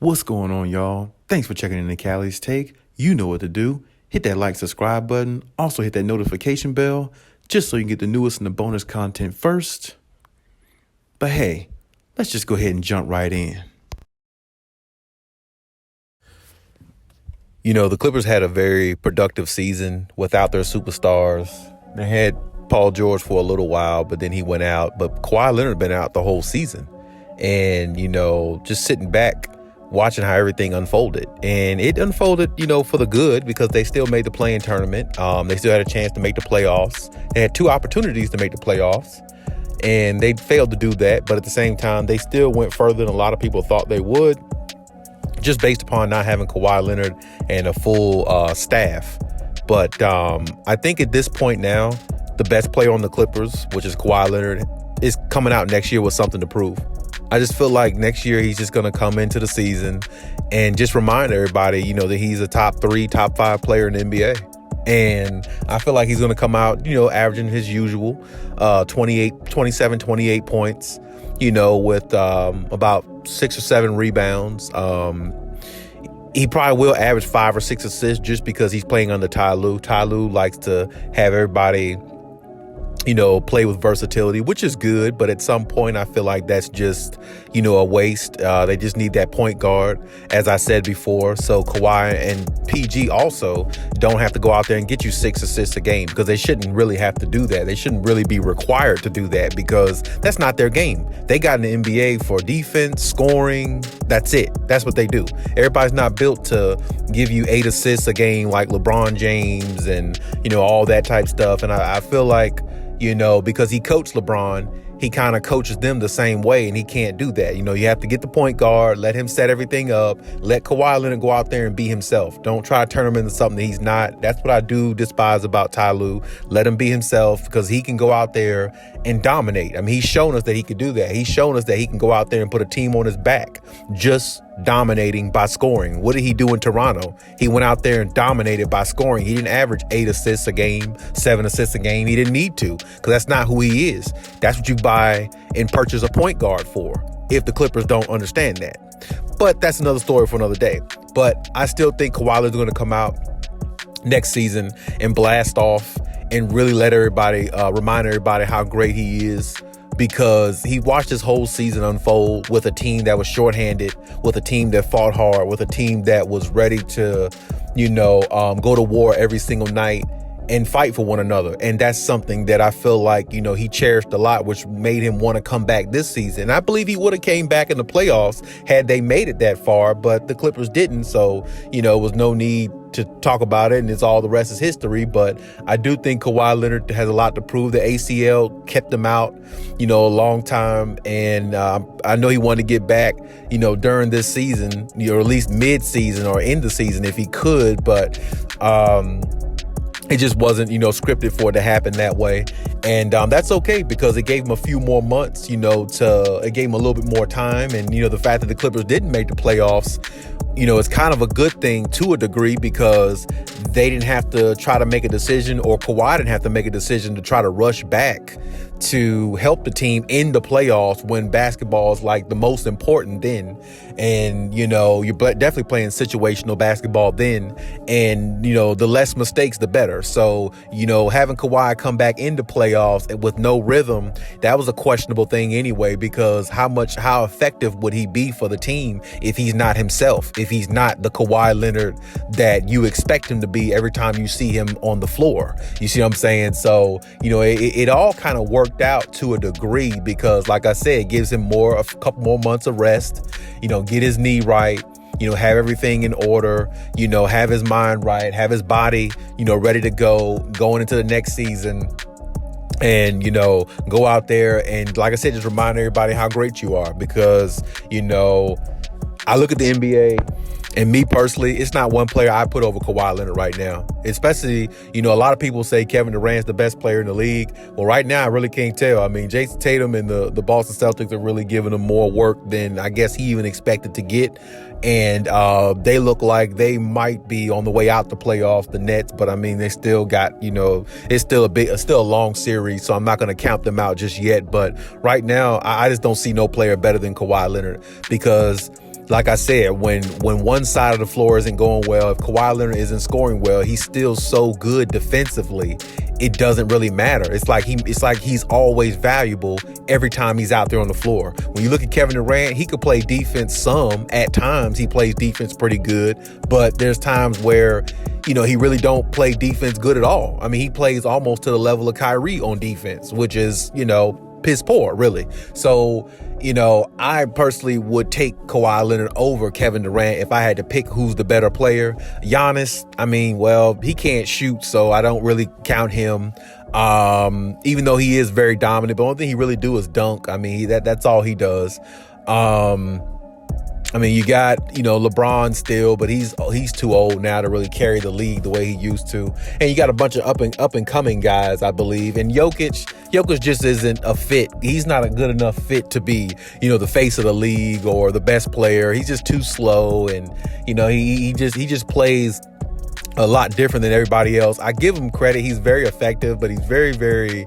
What's going on, y'all? Thanks for checking in the Khaliis Take. You know what to do. Hit that like, subscribe button. Also hit that notification bell just so you can get the newest and the bonus content first. But hey, let's just go ahead and jump right in. You know, the Clippers had a very productive season without their superstars. They had Paul George for a little while, but then he went out. But Kawhi Leonard been out the whole season. And, just sitting back, watching how everything unfolded. And it unfolded, for the good because they still made the play-in tournament. They still had a chance to make the playoffs. They had two opportunities to make the playoffs, and they failed to do that. But at the same time, they still went further than a lot of people thought they would, just based upon not having Kawhi Leonard and a full staff. But I think at this point now, the best player on the Clippers, which is Kawhi Leonard, is coming out next year with something to prove. I just feel like next year he's just going to come into the season and just remind everybody, that he's a top 3, top 5 player in the NBA. And I feel like he's going to come out, averaging his usual 27, 28 points, with about 6 or 7 rebounds. He probably will average 5 or 6 assists just because he's playing under Ty Lue. Ty Lue likes to have everybody play with versatility, which is good. But at some point, I feel like that's just, a waste. They just need that point guard, as I said before. So Kawhi and PG also don't have to go out there and get you 6 assists a game because they shouldn't really have to do that. They shouldn't really be required to do that because that's not their game. They got in the NBA for defense, scoring. That's it. That's what they do. Everybody's not built to give you 8 assists a game like LeBron James and, all that type stuff. And I feel like, because he coached LeBron, he kind of coaches them the same way, and he can't do that. You have to get the point guard, let him set everything up, let Kawhi Leonard go out there and be himself. Don't try to turn him into something that he's not. That's what I do despise about Ty Lue. Let him be himself because he can go out there and dominate. I mean, he's shown us that he could do that. He's shown us that he can go out there and put a team on his back, just dominating by scoring. What did he do in Toronto? He went out there and dominated by scoring. He didn't average 8 assists a game, 7 assists a game. He didn't need to because that's not who he is. That's what you buy and purchase a point guard for if the Clippers don't understand that. But that's another story for another day. But I still think Kawhi is going to come out next season and blast off and really let everybody, remind everybody how great he is, because he watched his whole season unfold with a team that was shorthanded, with a team that fought hard, with a team that was ready to, go to war every single night and fight for one another. And that's something that I feel like, he cherished a lot, which made him want to come back this season. I believe he would have came back in the playoffs had they made it that far, but the Clippers didn't. So, it was no need to talk about it, and it's all the rest is history. But I do think Kawhi Leonard has a lot to prove. The ACL kept him out, a long time, and I know he wanted to get back, during this season, or at least mid-season or end the season if he could, but it just wasn't, scripted for it to happen that way. And that's okay because it gave him a few more months, it gave him a little bit more time. And, the fact that the Clippers didn't make the playoffs, it's kind of a good thing to a degree because they didn't have to try to make a decision, or Kawhi didn't have to make a decision to try to rush back to help the team in the playoffs when basketball is like the most important then. And, you're definitely playing situational basketball then. And, the less mistakes, the better. So, having Kawhi come back into playoffs with no rhythm, that was a questionable thing anyway, because how effective would he be for the team if he's not himself, if he's not the Kawhi Leonard that you expect him to be every time you see him on the floor? You see what I'm saying? So, it all kind of worked out to a degree because, like I said, it gives him a couple more months of rest, get his knee right, have everything in order, have his mind right, have his body, ready to go going into the next season. And, go out there and, like I said, just remind everybody how great you are because, I look at the NBA and me personally, it's not one player I put over Kawhi Leonard right now. Especially, a lot of people say Kevin Durant's the best player in the league. Well, right now, I really can't tell. I mean, Jason Tatum and the Boston Celtics are really giving him more work than I guess he even expected to get. And they look like they might be on the way out the playoffs, the Nets. But, I mean, they still got, it's still a long series. So I'm not going to count them out just yet. But right now, I just don't see no player better than Kawhi Leonard because like I said, when one side of the floor isn't going well, if Kawhi Leonard isn't scoring well, he's still so good defensively. It doesn't really matter. It's like he's always valuable every time he's out there on the floor. When you look at Kevin Durant, he could play defense some. At times, he plays defense pretty good, but there's times where, he really don't play defense good at all. I mean, he plays almost to the level of Kyrie on defense, which is, piss poor, really. So, I personally would take Kawhi Leonard over Kevin Durant if I had to pick who's the better player. Giannis, he can't shoot, so I don't really count him. Even though he is very dominant, but the only thing he really do is dunk. I mean, that's all he does. You got, LeBron still, but he's too old now to really carry the league the way he used to. And you got a bunch of up and coming guys, I believe. And Jokic just isn't a fit. He's not a good enough fit to be, the face of the league or the best player. He's just too slow, and he just plays a lot different than everybody else. I give him credit. He's very effective, but he's very, very,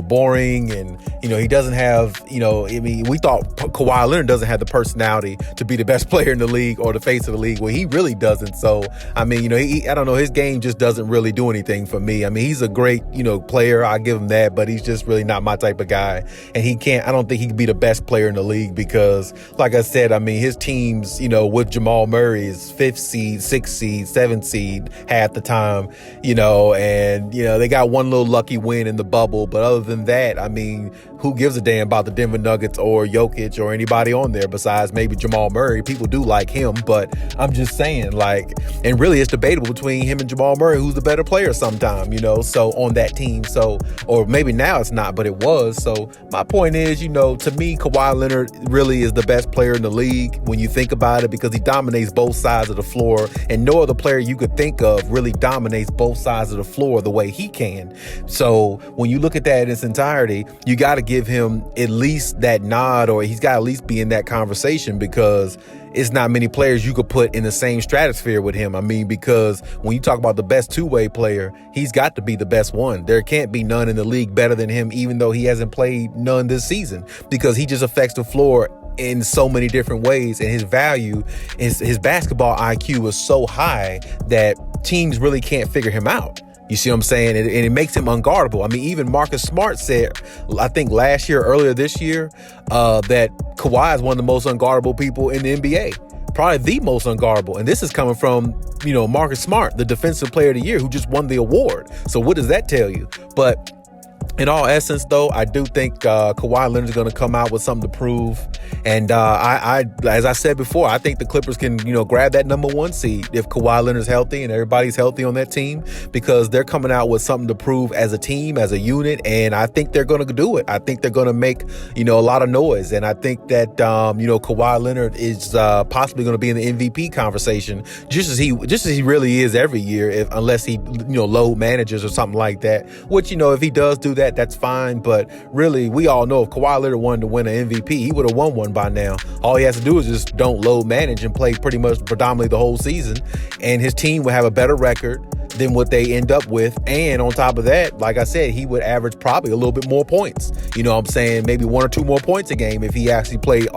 boring. And, he doesn't have, we thought Kawhi Leonard doesn't have the personality to be the best player in the league or the face of the league. Well, he really doesn't. So, I don't know. His game just doesn't really do anything for me. He's a great, player. I give him that, but he's just really not my type of guy. And I don't think he can be the best player in the league because, like I said, his teams, with Jamal Murray is 5th seed, 6th seed, 7th seed half the time, and, they got one little lucky win in the bubble. But other than that, who gives a damn about the Denver Nuggets or Jokic or anybody on there besides maybe Jamal Murray? People do like him, but I'm just saying, and really it's debatable between him and Jamal Murray who's the better player sometime, so on that team. So, or maybe now it's not, but it was. So my point is, to me, Kawhi Leonard really is the best player in the league when you think about it, because he dominates both sides of the floor, and no other player you could think of really dominates both sides of the floor the way he can. So when you look at that in its entirety, you got to give him at least that nod, or he's got to at least be in that conversation, because it's not many players you could put in the same stratosphere with him. Because when you talk about the best two-way player, he's got to be the best one. There can't be none in the league better than him, even though he hasn't played none this season, because he just affects the floor in so many different ways, and his value, his basketball IQ is so high that teams really can't figure him out. You see what I'm saying? And it makes him unguardable. Even Marcus Smart said, I think earlier this year, that Kawhi is one of the most unguardable people in the NBA. Probably the most unguardable. And this is coming from, Marcus Smart, the defensive player of the year, who just won the award. So what does that tell you? But in all essence, though, I do think Kawhi Leonard is going to come out with something to prove. And I, as I said before, I think the Clippers can, grab that number 1 seed if Kawhi Leonard's healthy and everybody's healthy on that team, because they're coming out with something to prove as a team, as a unit. And I think they're going to do it. I think they're going to make, a lot of noise. And I think that, Kawhi Leonard is possibly going to be in the MVP conversation, just as he really is every year, unless he, load managers or something like that, which, if he does do that, that's fine. But really, we all know if Kawhi Leonard wanted to win an MVP, he would have won one by now. All he has to do is just don't load manage and play pretty much predominantly the whole season, and his team would have a better record than what they end up with. And on top of that, like I said, he would average probably a little bit more points. Maybe 1 or 2 more points a game if he actually played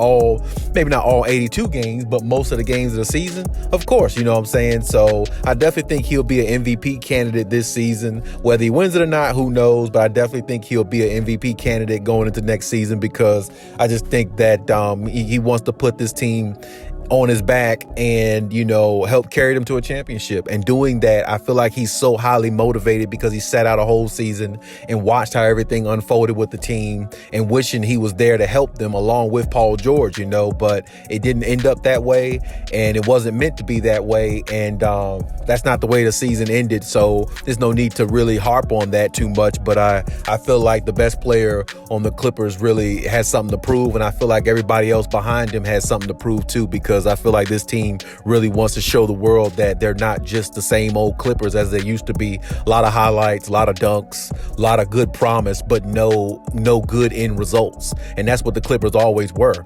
maybe not all 82 games, but most of the games of the season, of course, So I definitely think he'll be an MVP candidate this season. Whether he wins it or not, who knows? But I definitely think he'll be an MVP candidate going into next season, because I just think that he wants to put this team on his back and, help carry them to a championship. And doing that, I feel like he's so highly motivated because he sat out a whole season and watched how everything unfolded with the team, and wishing he was there to help them along with Paul George, but it didn't end up that way, and it wasn't meant to be that way. And that's not the way the season ended. So there's no need to really harp on that too much. But I feel like the best player on the Clippers really has something to prove. And I feel like everybody else behind him has something to prove too, because I feel like this team really wants to show the world that they're not just the same old Clippers as they used to be. A lot of highlights, a lot of dunks, a lot of good promise, but no good end results. And that's what the Clippers always were.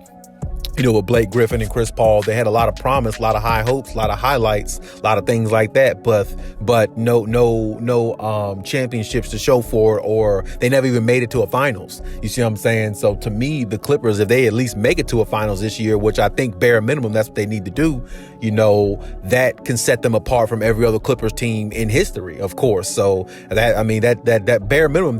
with Blake Griffin and Chris Paul. They had a lot of promise, a lot of high hopes, a lot of highlights, a lot of things like that, but no championships to show for it, or they never even made it to a finals. You see what I'm saying? So to me, the Clippers, if they at least make it to a finals this year, which I think bare minimum, that's what they need to do, that can set them apart from every other Clippers team in history, of course. So that bare minimum,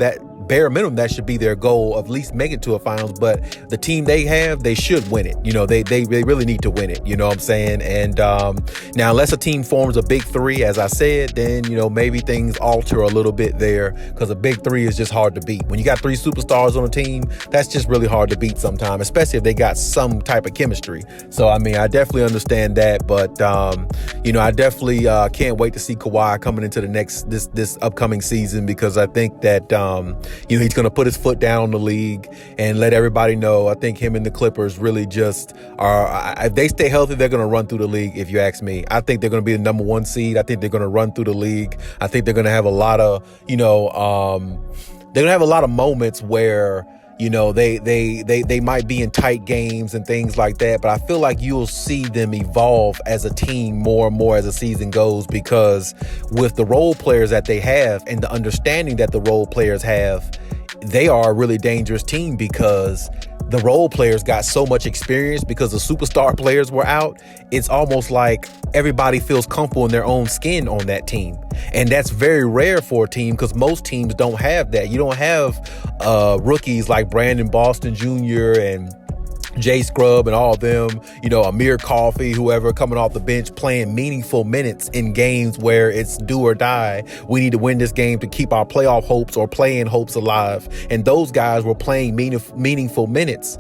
that should be their goal, of at least make it to a finals. But the team they have, they should win it. They really need to win it. You know what I'm saying? And now, unless a team forms a big three, as I said, then, maybe things alter a little bit there, because a big three is just hard to beat. When you got three superstars on a team, that's just really hard to beat sometimes, especially if they got some type of chemistry. So, I definitely understand that. But, I definitely can't wait to see Kawhi coming into this upcoming season, because I think that, he's going to put his foot down on the league and let everybody know. I think him and the Clippers really just are, if they stay healthy, they're going to run through the league, if you ask me. I think they're going to be the number one seed. I think they're going to run through the league. I think they're going to have a lot of, they're going to have a lot of moments where, they might be in tight games and things like that, but I feel like you'll see them evolve as a team more and more as the season goes, because with the role players that they have and the understanding that the role players have, they are a really dangerous team, because the role players got so much experience because the superstar players were out. It's almost like everybody feels comfortable in their own skin on that team. And that's very rare for a team, because most teams don't have that. You don't have rookies like Brandon Boston Jr. and Jay Scrub and all of them, Amir Coffey, whoever, coming off the bench playing meaningful minutes in games where it's do or die. We need to win this game to keep our playoff hopes or play-in hopes alive. And those guys were playing meaningful minutes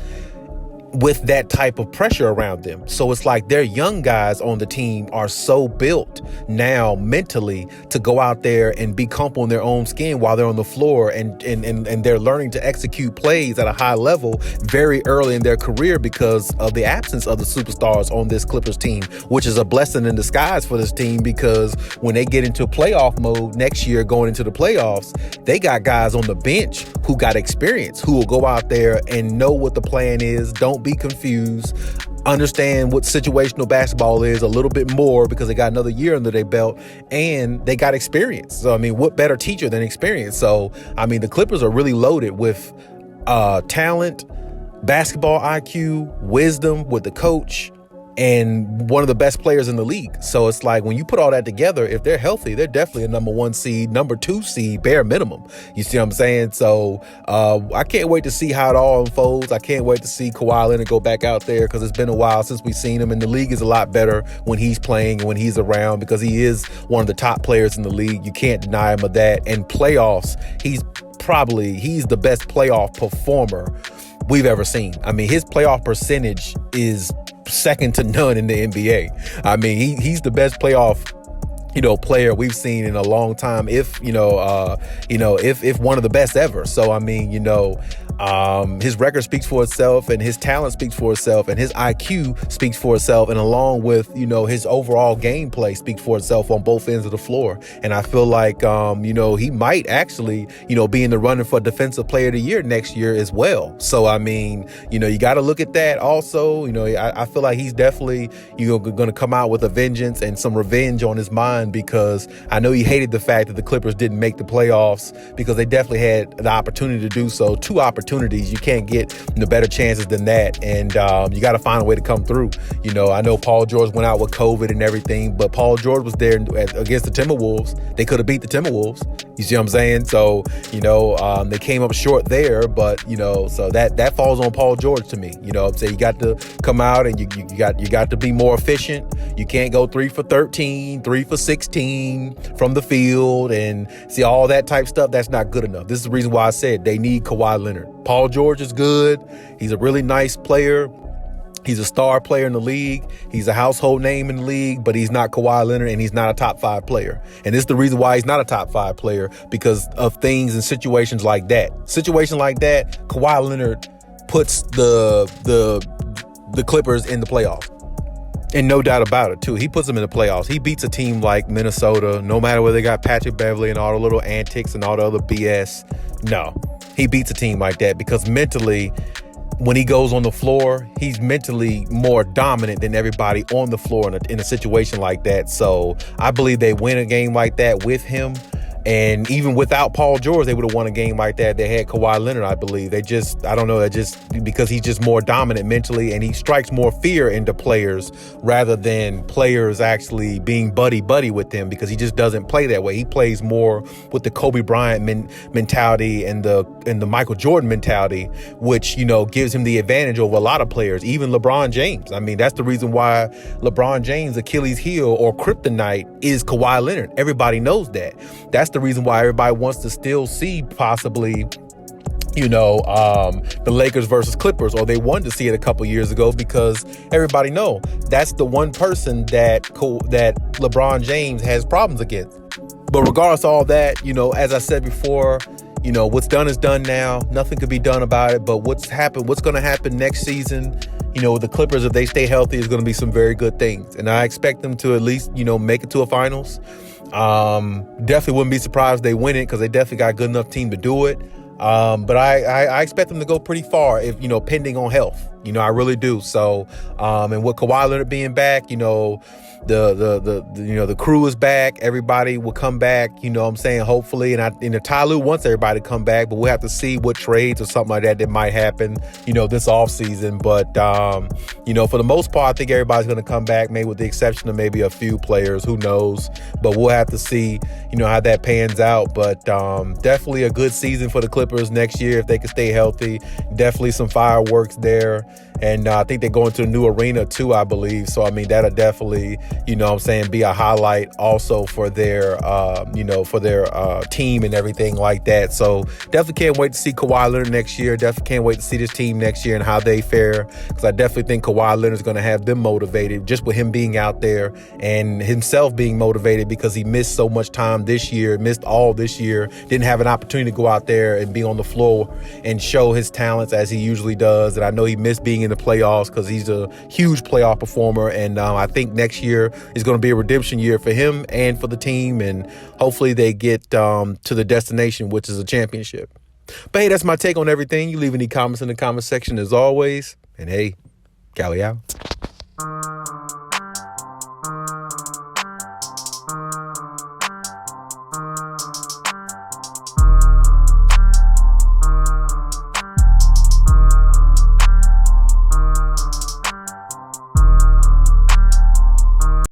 with that type of pressure around them. So it's like their young guys on the team are so built now mentally to go out there and be comfortable in their own skin while they're on the floor, and they're learning to execute plays at a high level very early in their career because of the absence of the superstars on this Clippers team, which is a blessing in disguise for this team, because when they get into playoff mode next year, going into the playoffs, they got guys on the bench who got experience, who will go out there and know what the plan is, don't be confused, understand what situational basketball is a little bit more, because they got another year under their belt and they got experience. So, what better teacher than experience? So, the Clippers are really loaded with talent, basketball IQ, wisdom with the coach, and one of the best players in the league. So it's like, when you put all that together, if they're healthy, they're definitely a number one seed, number two seed, bare minimum. You see what I'm saying? So I can't wait to see how it all unfolds. I can't wait to see Kawhi Leonard go back out there, because it's been a while since we've seen him, and the league is a lot better when he's playing and when he's around, because he is one of the top players in the league. You can't deny him of that. And playoffs, he's the best playoff performer we've ever seen. His playoff percentage is second to none in the NBA. He's the best playoff player we've seen in a long time, if one of the best ever. So his record speaks for itself, and his talent speaks for itself, and his IQ speaks for itself, and along with his overall gameplay speaks for itself on both ends of the floor. And I feel like he might actually be in the running for Defensive Player of the Year next year as well. So you got to look at that also. I feel like he's definitely going to come out with a vengeance and some revenge on his mind, because I know he hated the fact that the Clippers didn't make the playoffs, because they definitely had the opportunity to do so. Two opportunities. You can't get better chances than that. And you got to find a way to come through. I know Paul George went out with COVID and everything, but Paul George was there against the Timberwolves. They could have beat the Timberwolves. You see what I'm saying? So, they came up short there, but, so that falls on Paul George to me. So you got to come out and you got to be more efficient. You can't go 3 for 13, 3 for 16 from the field and see all that type stuff. That's not good enough. This is the reason why I said they need Kawhi Leonard. Paul George is good. He's a really nice player. He's a star player in the league. He's a household name in the league, but he's not Kawhi Leonard, and he's not a top 5 player. And this is the reason why he's not a top 5 player, because of things and situations like that. Situation like that, Kawhi Leonard puts the Clippers in the playoffs. And no doubt about it, too. He puts them in the playoffs. He beats a team like Minnesota, no matter whether they got Patrick Beverly and all the little antics and all the other BS. No, he beats a team like that because mentally when he goes on the floor, he's mentally more dominant than everybody on the floor in a situation like that. So I believe they win a game like that with him. And even without Paul George, they would have won a game like that. They had Kawhi Leonard, I believe. I don't know, because he's just more dominant mentally, and he strikes more fear into players rather than players actually being buddy-buddy with him, because he just doesn't play that way. He plays more with the Kobe Bryant mentality and the Michael Jordan mentality, which, gives him the advantage over a lot of players, even LeBron James. I mean, that's the reason why LeBron James' Achilles heel or kryptonite is Kawhi Leonard. Everybody knows that. That's the reason why everybody wants to still see possibly, the Lakers versus Clippers, or they wanted to see it a couple years ago, because everybody know that's the one person that LeBron James has problems against. But regardless of all that, as I said before, what's done is done now. Nothing could be done about it. But what's going to happen next season, with the Clippers, if they stay healthy, is going to be some very good things. And I expect them to at least, make it to a finals. Definitely wouldn't be surprised if they win it, because they definitely got a good enough team to do it. But I expect them to go pretty far if, pending on health. I really do. So, and with Kawhi Leonard being back, the crew is back. Everybody will come back, I'm saying, hopefully. And Ty Lue wants everybody to come back, but we'll have to see what trades or something like that might happen, this offseason. But, for the most part, I think everybody's going to come back, maybe with the exception of maybe a few players. Who knows? But we'll have to see, how that pans out. But definitely a good season for the Clippers next year if they can stay healthy. Definitely some fireworks there. And I think they're going to a new arena too, I believe. So, I mean, that'll definitely, be a highlight also for their, team and everything like that. So definitely can't wait to see Kawhi Leonard next year. Definitely can't wait to see this team next year and how they fare, because I definitely think Kawhi Leonard is going to have them motivated, just with him being out there and himself being motivated, because he missed so much time this year, missed all this year, didn't have an opportunity to go out there and be on the floor and show his talents as he usually does. And I know he missed being in the playoffs, because he's a huge playoff performer. And I think next year is going to be a redemption year for him and for the team. And hopefully they get to the destination, which is a championship. But hey, that's my take on everything. You leave any comments in the comment section as always. And hey, Khaliis out.